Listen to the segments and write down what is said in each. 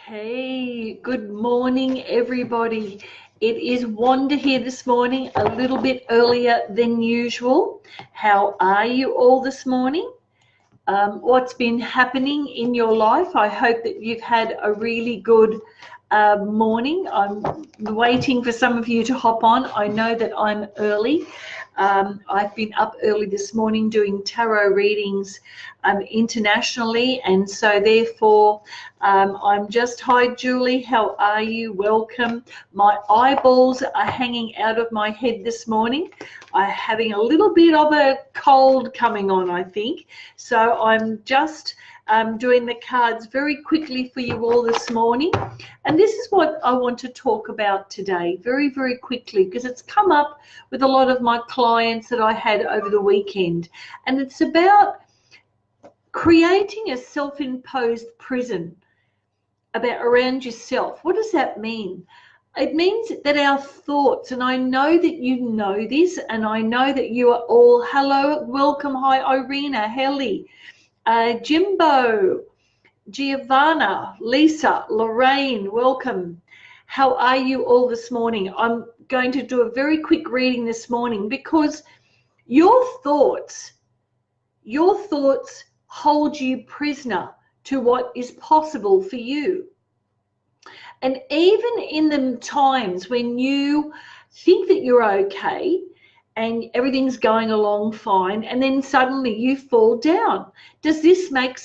Hey, good morning, everybody. It is Wanda here this morning, a little bit earlier than usual. How are you all this morning? What's been happening in your life? I hope that you've had a really good morning. I'm waiting for some of you to hop on. I know that I'm early. I've been up early this morning doing tarot readings internationally, and so therefore I'm just, hi Julie, how are you? Welcome. My eyeballs are hanging out of my head this morning. I'm having a little bit of a cold coming on, I think, so I'm just doing the cards very quickly for you all this morning. And this is what I want to talk about today, very, very quickly, because it's come up with a lot of my clients that I had over the weekend. And it's about creating a self-imposed prison around yourself. What does that mean? It means that our thoughts, and I know that you know this, and I know that you are all, hello, welcome, hi Irina, Helly, Jimbo, Giovanna, Lisa, Lorraine, welcome. How are you all this morning? I'm going to do a very quick reading this morning because your thoughts hold you prisoner to what is possible for you. And even in the times when you think that you're okay and everything's going along fine, and then suddenly you fall down. Does this make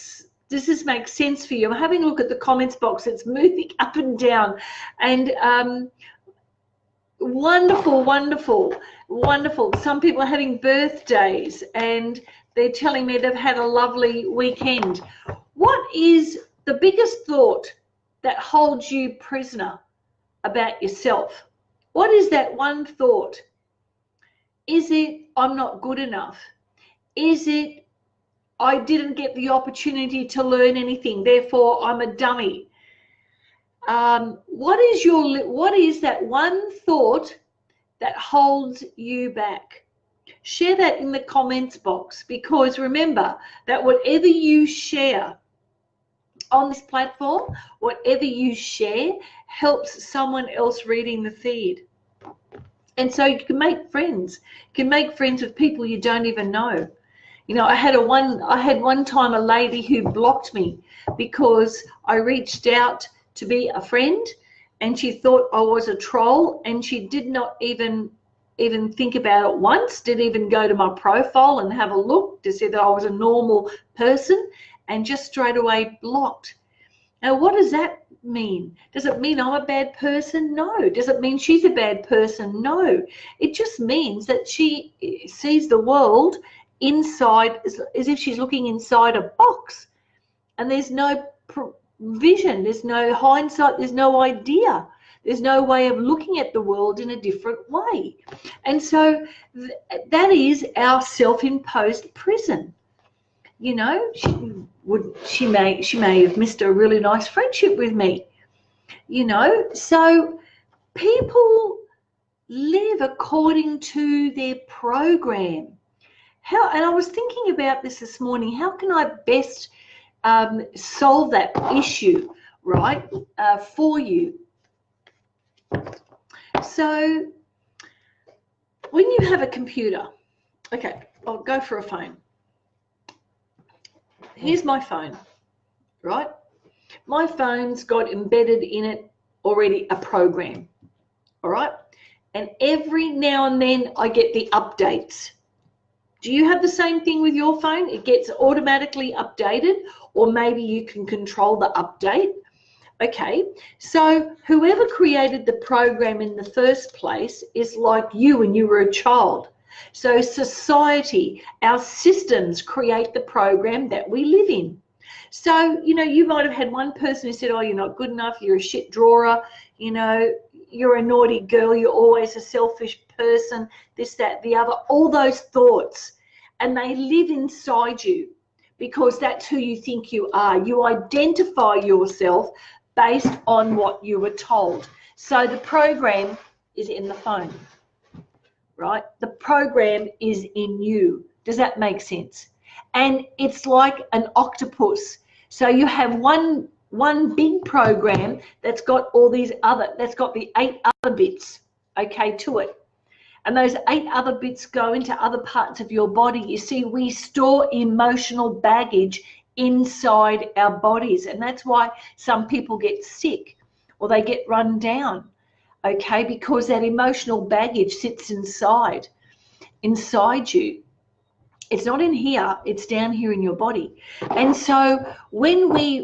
sense for you? I'm having a look at the comments box. It's moving up and down. And wonderful, wonderful, wonderful. Some people are having birthdays and they're telling me they've had a lovely weekend. What is the biggest thought that holds you prisoner about yourself? What is that one thought? Is it, I'm not good enough? Is it, I didn't get the opportunity to learn anything, therefore I'm a dummy? What is that one thought that holds you back? Share that in the comments box, because remember that whatever you share on this platform, whatever you share helps someone else reading the feed. And so you can make friends. You can make friends with people you don't even know. You know, I had one time a lady who blocked me because I reached out to be a friend, and she thought I was a troll, and she did not even think about it once, didn't even go to my profile and have a look to see that I was a normal person, and just straight away blocked. Now, what does that mean? Does it mean I'm a bad person? No. Does it mean she's a bad person? No. It just means that she sees the world inside as if she's looking inside a box, and there's no vision, there's no hindsight, there's no idea, there's no way of looking at the world in a different way. And so that is our self-imposed prison. You know, she may have missed a really nice friendship with me, you know. So people live according to their program. And I was thinking about this morning, how can I best solve that issue, right, for you? So when you have a computer, okay, I'll go for a phone. Here's my phone, right? My phone's got embedded in it already a program, all right? And every now and then I get the updates. Do you have the same thing with your phone? It gets automatically updated, or maybe you can control the update. Okay, so whoever created the program in the first place is like you when you were a child. So society, our systems create the program that we live in. So, you know, you might have had one person who said, oh, you're not good enough, you're a shit drawer, you know, you're a naughty girl, you're always a selfish person, this, that, the other, all those thoughts. And they live inside you because that's who you think you are. You identify yourself based on what you were told. So the program is in the phone, right? The program is in you. Does that make sense? And it's like an octopus. So you have one one big program that's got all these other, that's got the 8 other bits, okay, to it. And those 8 other bits go into other parts of your body. You see, we store emotional baggage inside our bodies, and that's why some people get sick or they get run down, okay, because that emotional baggage sits inside you. It's not in here, it's down here in your body. And so when we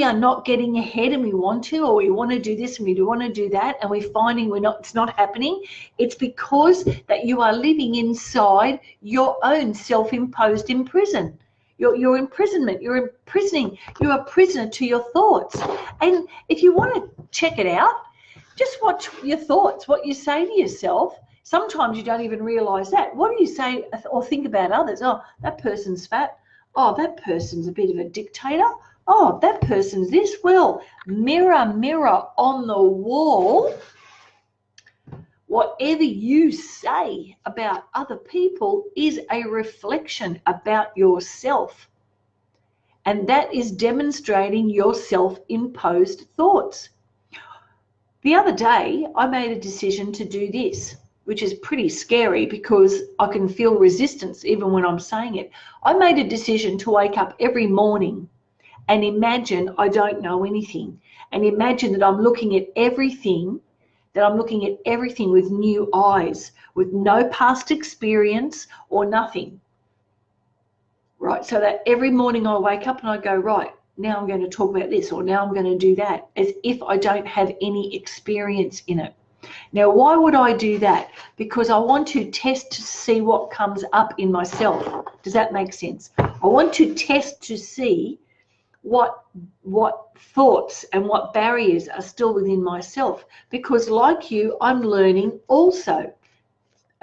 are not getting ahead and we want to, or we want to do this and we want to do that, and we're finding it's not happening, it's because that you are living inside your own self-imposed imprison. Your imprisonment, you're a prisoner to your thoughts. And if you want to check it out, just watch your thoughts, what you say to yourself. Sometimes you don't even realize that. What do you say or think about others? Oh, that person's fat. Oh, that person's a bit of a dictator. Oh, that person's this. Well, mirror, mirror on the wall, whatever you say about other people is a reflection about yourself. And that is demonstrating your self-imposed thoughts. The other day, I made a decision to do this, which is pretty scary because I can feel resistance even when I'm saying it. I made a decision to wake up every morning and imagine I don't know anything, and imagine that I'm looking at everything, with new eyes, with no past experience or nothing. Right, so that every morning I wake up and I go, right, now I'm going to talk about this, or now I'm going to do that, as if I don't have any experience in it. Now, why would I do that? Because I want to test to see what comes up in myself. Does that make sense? I want to test to see what thoughts and what barriers are still within myself, because like you, I'm learning also.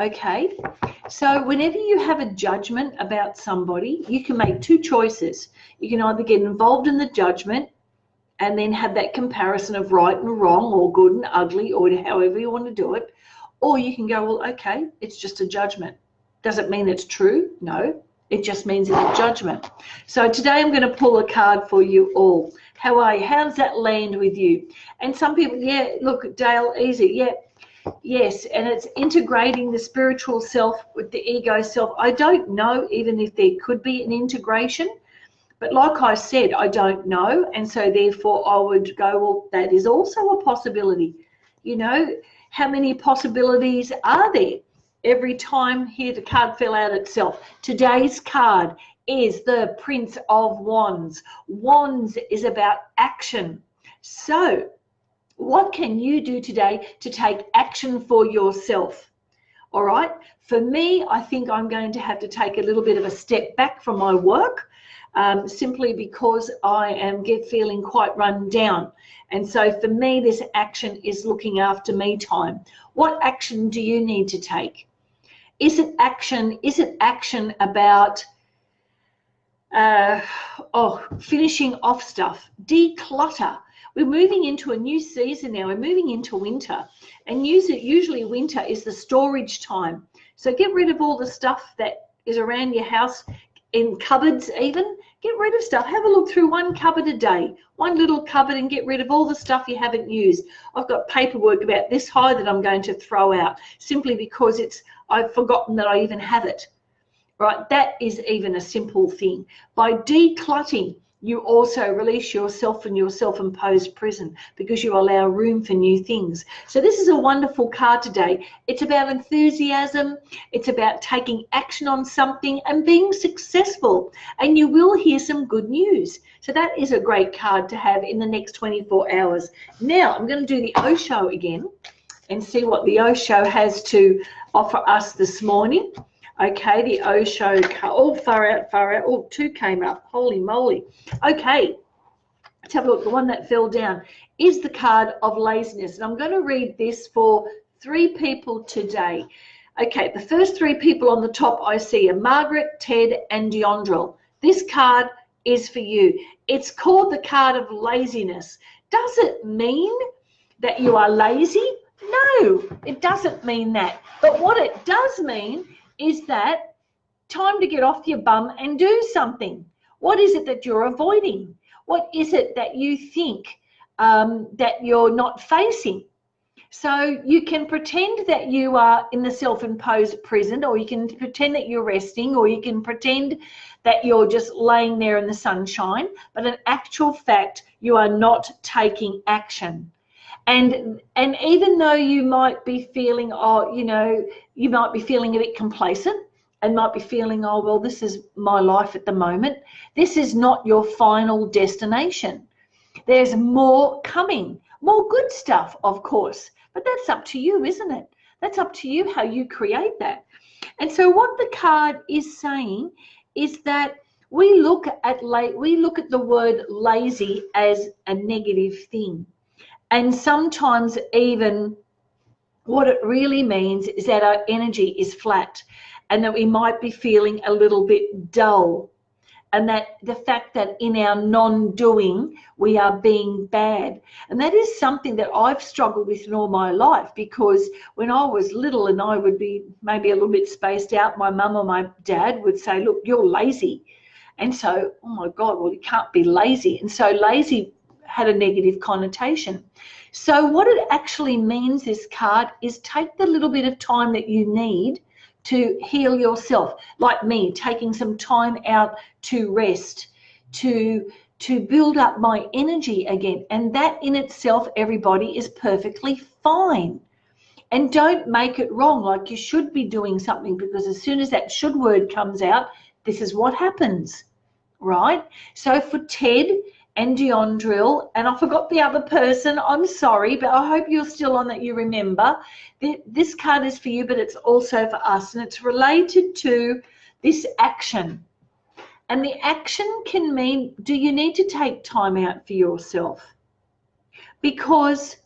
Okay, so whenever you have a judgment about somebody, you can make 2 choices. You can either get involved in the judgment and then have that comparison of right and wrong, or good and ugly, or however you want to do it, or you can go, well, okay, it's just a judgment. Does it mean it's true? No, it just means it's a judgment. So today I'm going to pull a card for you all. How are you? How does that land with you? And some people, yeah, look, Dale, easy, yeah. Yes, and it's integrating the spiritual self with the ego self. I don't know even if there could be an integration, but like I said, I don't know, and so therefore I would go, well, that is also a possibility. You know, how many possibilities are there? Every time here the card fell out itself. Today's card is the Prince of Wands. Wands is about action. So what can you do today to take action for yourself? All right. For me, I think I'm going to have to take a little bit of a step back from my work, simply because I am feeling quite run down. And so for me, this action is looking after me time. What action do you need to take? Is it action about finishing off stuff? Declutter. We're moving into a new season now. We're moving into winter, and usually winter is the storage time. So get rid of all the stuff that is around your house, in cupboards even. Get rid of stuff. Have a look through one cupboard a day, one little cupboard, and get rid of all the stuff you haven't used. I've got paperwork about this high that I'm going to throw out simply because I've forgotten that I even have it. Right? That is even a simple thing. By decluttering, you also release yourself from your self-imposed prison, because you allow room for new things. So this is a wonderful card today. It's about enthusiasm. It's about taking action on something and being successful. And you will hear some good news. So that is a great card to have in the next 24 hours. Now I'm going to do the Osho again and see what the Osho has to offer us this morning. Okay, the Osho, oh, far out. Oh, 2 came up, holy moly. Okay, let's have a look. The one that fell down is the card of laziness. And I'm going to read this for 3 people today. Okay, the first 3 people on the top I see are Margaret, Ted, and Deondrel. This card is for you. It's called the card of laziness. Does it mean that you are lazy? No, it doesn't mean that. But what it does mean is that time to get off your bum and do something. What is it that you're avoiding? What is it that you think that you're not facing? So you can pretend that you are in the self-imposed prison, or you can pretend that you're resting, or you can pretend that you're just laying there in the sunshine, but in actual fact, you are not taking action. And even though you might be feeling, you might be feeling a bit complacent and might be feeling, oh, well, this is my life at the moment. This is not your final destination. There's more coming, more good stuff, of course, but that's up to you, isn't it? That's up to you how you create that. And so what the card is saying is that we look at the word lazy as a negative thing. And sometimes even what it really means is that our energy is flat and that we might be feeling a little bit dull, and that the fact that in our non-doing we are being bad. And that is something that I've struggled with in all my life, because when I was little and I would be maybe a little bit spaced out, my mum or my dad would say, look, you're lazy. And so, oh my God, well, you can't be lazy. And so lazy had a negative connotation. So what it actually means, this card, is take the little bit of time that you need to heal yourself, like me, taking some time out to rest, to build up my energy again. And that in itself, everybody, is perfectly fine. And don't make it wrong, like you should be doing something, because as soon as that should word comes out, this is what happens, right? So for Ted and Deondril, and I forgot the other person, I'm sorry, but I hope you're still on, that you remember. This card is for you, but it's also for us, and it's related to this action. And the action can mean, do you need to take time out for yourself? Because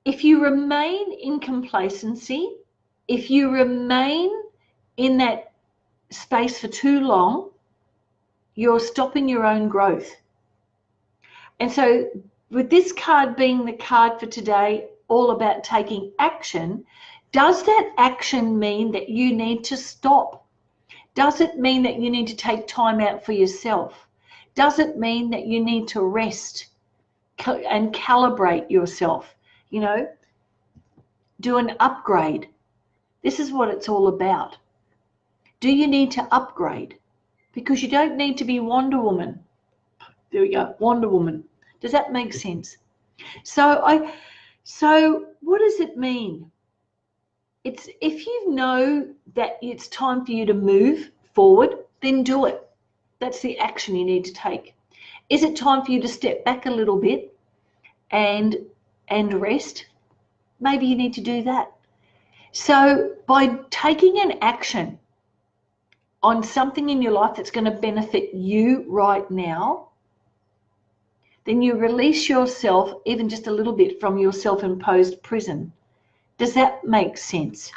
if you remain in complacency, if you remain in that space for too long, you're stopping your own growth. And so with this card being the card for today, all about taking action, does that action mean that you need to stop? Does it mean that you need to take time out for yourself? Does it mean that you need to rest and calibrate yourself? You know, do an upgrade. This is what it's all about. Do you need to upgrade? Because you don't need to be Wonder Woman. There we go, Wonder Woman. Does that make sense? So what does it mean? It's, if you know that it's time for you to move forward, then do it. That's the action you need to take. Is it time for you to step back a little bit and rest? Maybe you need to do that. So by taking an action on something in your life that's going to benefit you right now, then you release yourself even just a little bit from your self-imposed prison. Does that make sense?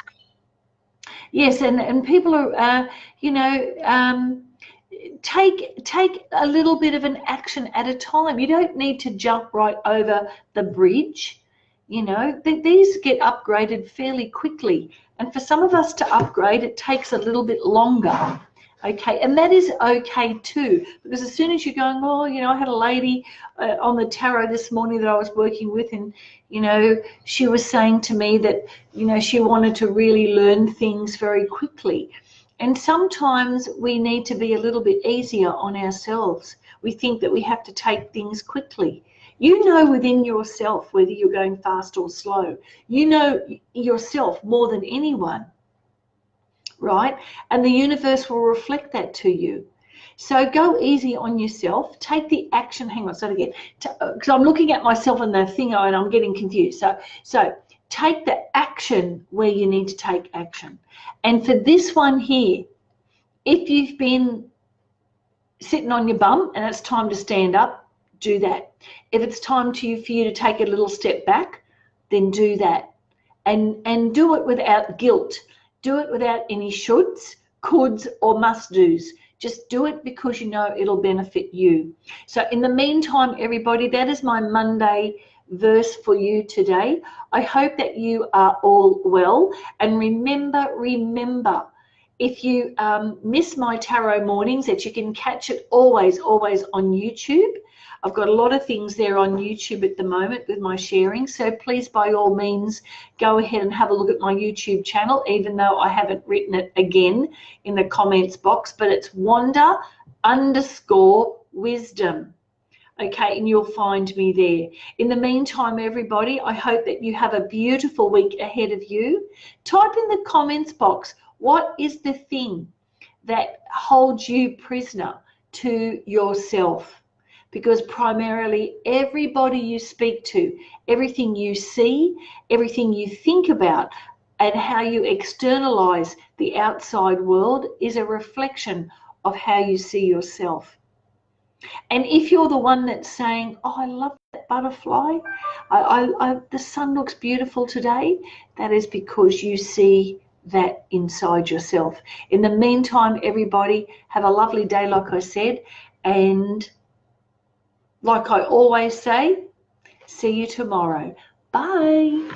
Yes, and people are, take a little bit of an action at a time. You don't need to jump right over the bridge. You know, these get upgraded fairly quickly. And for some of us to upgrade, it takes a little bit longer. Okay, and that is okay too, because as soon as you're going, oh, you know, I had a lady on the tarot this morning that I was working with, and, you know, she was saying to me that, you know, she wanted to really learn things very quickly. And sometimes we need to be a little bit easier on ourselves. We think that we have to take things quickly. You know within yourself whether you're going fast or slow. You know yourself more than anyone, right? And the universe will reflect that to you. So go easy on yourself. Take the action. Hang on, start again. Because I'm looking at myself in the thing and I'm getting confused. So take the action where you need to take action. And for this one here, if you've been sitting on your bum and it's time to stand up, do that. If it's time for you to take a little step back, then do that. And do it without guilt. Do it without any shoulds, coulds, or must-dos. Just do it because you know it'll benefit you. So in the meantime, everybody, that is my Monday verse for you today. I hope that you are all well. And remember, If you miss my tarot mornings, that you can catch it always on YouTube. I've got a lot of things there on YouTube at the moment with my sharing, so please by all means go ahead and have a look at my YouTube channel, even though I haven't written it again in the comments box, but it's Wanda_wisdom. Okay, and you'll find me there. In the meantime, everybody, I hope that you have a beautiful week ahead of you. Type in the comments box, what is the thing that holds you prisoner to yourself? Because primarily everybody you speak to, everything you see, everything you think about, and how you externalize the outside world is a reflection of how you see yourself. And if you're the one that's saying, oh, I love that butterfly, the sun looks beautiful today, that is because you see that inside yourself. In the meantime, everybody, have a lovely day, like I said, and like I always say, see you tomorrow. Bye.